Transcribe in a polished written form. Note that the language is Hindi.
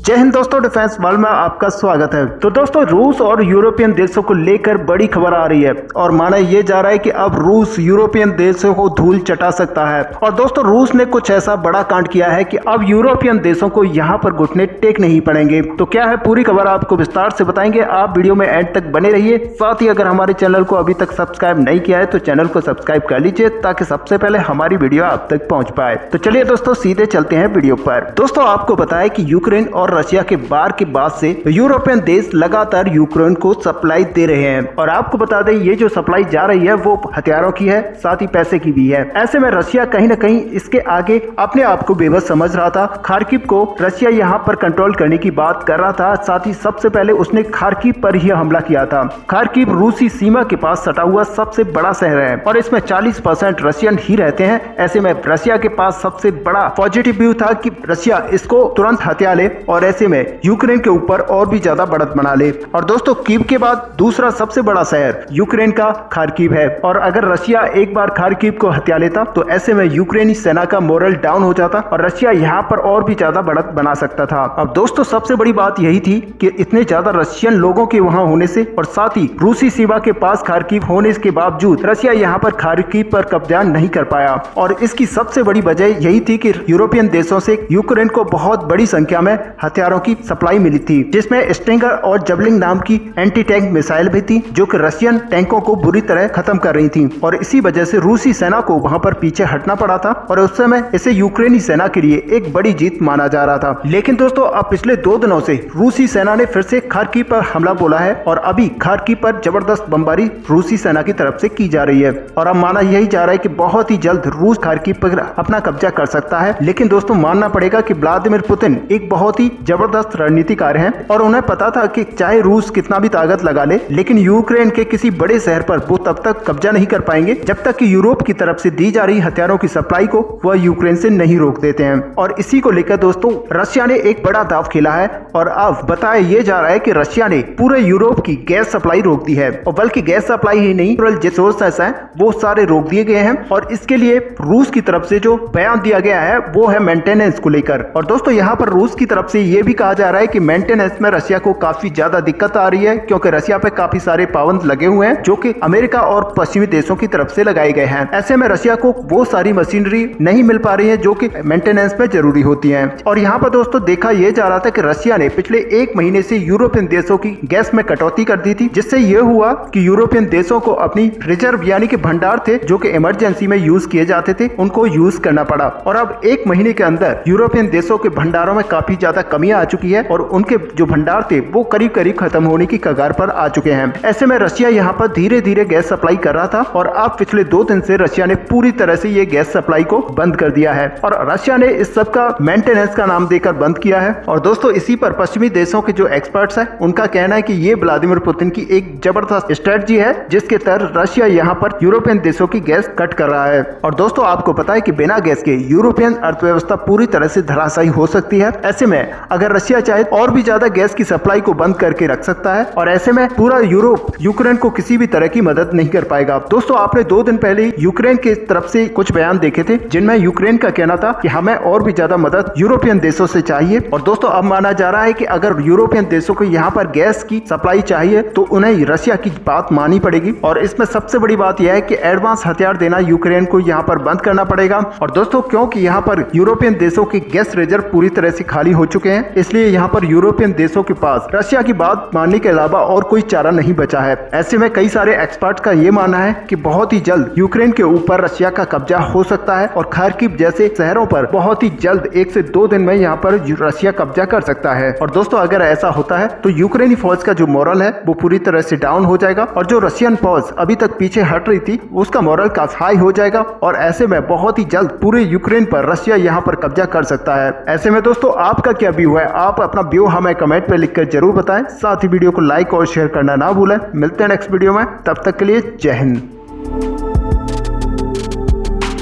जय हिंद दोस्तों, डिफेंस वर्ल्ड में आपका स्वागत है। तो दोस्तों, रूस और यूरोपियन देशों को लेकर बड़ी खबर आ रही है और माना यह जा रहा है कि अब रूस यूरोपियन देशों को धूल चटा सकता है। और दोस्तों, रूस ने कुछ ऐसा बड़ा कांड किया है कि अब यूरोपियन देशों को यहां पर घुटने टेक नहीं पड़ेंगे। तो क्या है पूरी खबर, आपको विस्तार से बताएंगे। आप वीडियो में एंड तक बने रहिए। साथ ही अगर हमारे चैनल को अभी तक सब्सक्राइब नहीं किया है तो चैनल को सब्सक्राइब कर लीजिए ताकि सबसे पहले हमारी वीडियो आप तक पहुंच पाए। तो चलिए दोस्तों, सीधे चलते हैं वीडियो पर। दोस्तों, आपको बताया कि यूक्रेन और रशिया के वार के बाद से यूरोपियन देश लगातार यूक्रेन को सप्लाई दे रहे हैं। और आपको बता दें, ये जो सप्लाई जा रही है वो हथियारों की है, साथ ही पैसे की भी है। ऐसे में रशिया कहीं ना कहीं इसके आगे अपने आप को बेबस समझ रहा था। खार्किव को रशिया यहाँ पर कंट्रोल करने की बात कर रहा था। साथ ही सबसे पहले उसने खार्किव पर ही हमला किया था। खार्किव रूसी सीमा के पास सटा हुआ सबसे बड़ा शहर है और इसमें 40% रशियन ही रहते हैं। ऐसे में रशिया के पास सबसे बड़ा पॉजिटिव व्यू था कि रशिया इसको तुरंत हथिया ले और ऐसे में यूक्रेन के ऊपर और भी ज्यादा बढ़त बना ले। और दोस्तों, कीव के बाद दूसरा सबसे बड़ा शहर यूक्रेन का खार्किव है। और अगर रशिया एक बार खार्किव को हथिया लेता तो ऐसे में यूक्रेनी सेना का मोरल डाउन हो जाता और रशिया यहाँ पर और भी ज्यादा बढ़त बना सकता था। अब दोस्तों, सबसे बड़ी बात यही थी कि इतने ज्यादा रशियन लोगों के वहां होने से और साथ ही रूसी सीमा के पास खार्किव होने के बावजूद रशिया यहाँ पर खार्किव पर कब्जा नहीं कर पाया। और इसकी सबसे बड़ी वजह यही थी कि यूरोपियन देशों से यूक्रेन को बहुत बड़ी संख्या में हथियारों की सप्लाई मिली थी, जिसमें स्टिंगर और जबलिंग नाम की एंटी टैंक मिसाइल भी थी जो कि रशियन टैंकों को बुरी तरह खत्म कर रही थी। और इसी वजह से रूसी सेना को वहां पर पीछे हटना पड़ा था और उस समय इसे यूक्रेनी सेना के लिए एक बड़ी जीत माना जा रहा था। लेकिन दोस्तों, अब पिछले 2 दिनों से रूसी सेना ने फिर से खार्किव पर हमला बोला है और अभी खार्किव पर जबरदस्त बमबारी रूसी सेना की तरफ से की जा रही है। और अब माना यही जा रहा है कि बहुत ही जल्द रूस खार्किव पर अपना कब्जा कर सकता है। लेकिन दोस्तों, मानना पड़ेगा कि व्लादिमीर पुतिन एक बहुत ही जबरदस्त रणनीतिकार हैं और उन्हें पता था कि चाहे रूस कितना भी ताकत लगा ले, लेकिन यूक्रेन के किसी बड़े शहर पर वो तब तक कब्जा नहीं कर पाएंगे जब तक कि यूरोप की तरफ से दी जा रही हथियारों की सप्लाई को वह यूक्रेन से नहीं रोक देते हैं। और इसी को लेकर दोस्तों, रशिया ने एक बड़ा दांव खेला है और अब बताया यह जा रहा है कि रशिया ने पूरे यूरोप की गैस सप्लाई रोक दी है। और बल्कि गैस सप्लाई ही नहीं, रिसोर्सेस हैं वो सारे रोक दिए गए हैं। और इसके लिए रूस की तरफ से जो बयान दिया गया है वो है मेंटेनेंस को लेकर। और दोस्तों, यहाँ पर रूस की तरफ से ये भी कहा जा रहा है कि मेंटेनेंस में रशिया को काफी ज्यादा दिक्कत आ रही है, क्योंकि रशिया पे काफी सारे पाबंद लगे हुए हैं जो कि अमेरिका और पश्चिमी देशों की तरफ से लगाए गए हैं। ऐसे में रशिया को वो सारी मशीनरी नहीं मिल पा रही है जो कि मेंटेनेंस में जरूरी होती है। और यहाँ पर दोस्तों देखा यह जा रहा था कि रशिया ने पिछले 1 महीने से यूरोपियन देशों की गैस में कटौती कर दी थी, जिससे यह हुआ कि यूरोपियन देशों को अपनी रिजर्व यानी कि भंडार थे जो कि इमरजेंसी में यूज किए जाते थे, उनको यूज करना पड़ा। और अब 1 महीने के अंदर यूरोपियन देशों के भंडारों में काफी ज्यादा कमियां आ चुकी है और उनके जो भंडार थे वो करीब करीब खत्म होने की कगार पर आ चुके हैं। ऐसे में रशिया यहाँ पर धीरे धीरे गैस सप्लाई कर रहा था और अब पिछले 2 दिन से रशिया ने पूरी तरह से ये गैस सप्लाई को बंद कर दिया है और रशिया ने इस सब का मेंटेनेंस का नाम देकर बंद किया है। और दोस्तों, इसी पर पश्चिमी देशों के जो एक्सपर्ट्स हैं उनका कहना है कि ये व्लादिमीर पुतिन की एक जबरदस्त स्ट्रेटजी है जिसके तहत रशिया यहाँ पर यूरोपियन देशों की गैस कट कर रहा है। और दोस्तों, आपको पता है कि बिना गैस के यूरोपियन अर्थव्यवस्था पूरी तरह से धराशायी हो सकती है। ऐसे में अगर रशिया चाहे और भी ज्यादा गैस की सप्लाई को बंद करके रख सकता है और ऐसे में पूरा यूरोप यूक्रेन को किसी भी तरह की मदद नहीं कर पाएगा। दोस्तों, आपने 2 दिन पहले यूक्रेन के तरफ से कुछ बयान देखे थे जिनमें यूक्रेन का कहना था कि हमें और भी ज्यादा मदद यूरोपियन देशों से चाहिए। और दोस्तों, अब माना जा रहा है कि अगर यूरोपियन देशों को यहाँ पर गैस की सप्लाई चाहिए तो उन्हें रशिया की बात माननी पड़ेगी। और इसमें सबसे बड़ी बात यह है कि एडवांस हथियार देना यूक्रेन को यहाँ पर बंद करना पड़ेगा। और दोस्तों, क्योंकि यहाँ पर यूरोपियन देशों की गैस रिजर्व पूरी तरह से खाली हो चुके हैं, इसलिए यहाँ पर यूरोपियन देशों के पास रशिया की बात मानने के अलावा और कोई चारा नहीं बचा है। ऐसे में कई सारे एक्सपर्ट का ये मानना है कि बहुत ही जल्द यूक्रेन के ऊपर रशिया का कब्जा हो सकता है और खार्किव जैसे शहरों पर बहुत ही जल्द 1 से 2 दिन में यहाँ पर रशिया कब्जा कर सकता है। और दोस्तों, अगर ऐसा होता है तो यूक्रेनी फौज का जो मोरल है वो पूरी तरह से डाउन हो जाएगा और जो रशियन फौज अभी तक पीछे हट रही थी उसका मोरल काफी हाई हो जाएगा और ऐसे में बहुत ही जल्द पूरे यूक्रेन पर रशिया यहाँ पर कब्जा कर सकता है। ऐसे में दोस्तों, आपका क्या व्यू है? आप अपना व्यू हमें कमेंट पे लिखकर जरूर बताएं। साथ ही वीडियो को लाइक और शेयर करना ना भूलें। मिलते हैं नेक्स्ट वीडियो में, तब तक के लिए जय हिंद।